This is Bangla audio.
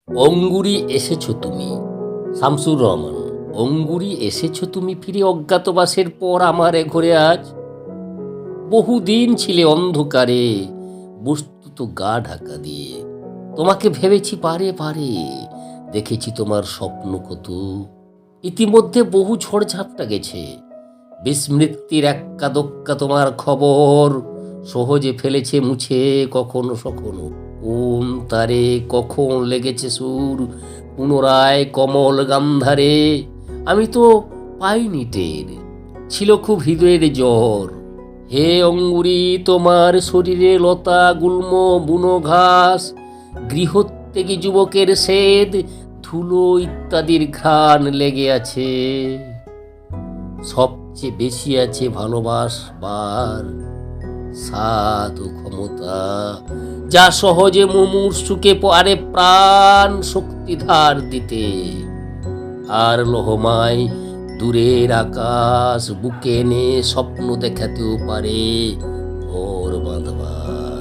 অঙ্গুরি এসেছো তুমি। শামসুর রহমান। অঙ্গুরি এসেছো তুমি ফিরে অজ্ঞাতবাসের পর আমার এ ঘরে আজ। বহুদিন ছিলে অন্ধকারে, বস্তুত গা ঢাকা দিয়ে। তোমাকে ভেবেছি পারে পারে, দেখেছি তোমার স্বপ্ন কত। ইতিমধ্যে বহু ঝড়ঝাপটা গেছে, বিস্মৃতির এক্কা দোক্কা তোমার খবর সহজে ফেলেছে মুছে কখনো সখনো। কোন তারে কখন লেগেছে সুর পুনরায় কমল গান্ধারে, আমি তো পাইনি টের, ছিল খুব হৃদয়ের জ্বর। হে অঙ্গুরি, তোমার শরীরে লতা গুল্ম বুনো ঘাস, গৃহত্যাগী যুবকের সেদ, ধুলো ইত্যাদির ঘ্রাণ লেগে আছে। সবচেয়ে বেশি আছে ভালোবাসবার সাধ ও ক্ষমতা, যা সহজে মুমূর্ষুকে পারে প্রাণ শক্তি ধার দিতে। আর লোহমায় দূরের আকাশ বুকে এনে স্বপ্ন দেখাতেও পারে ঘর বাঁধবার।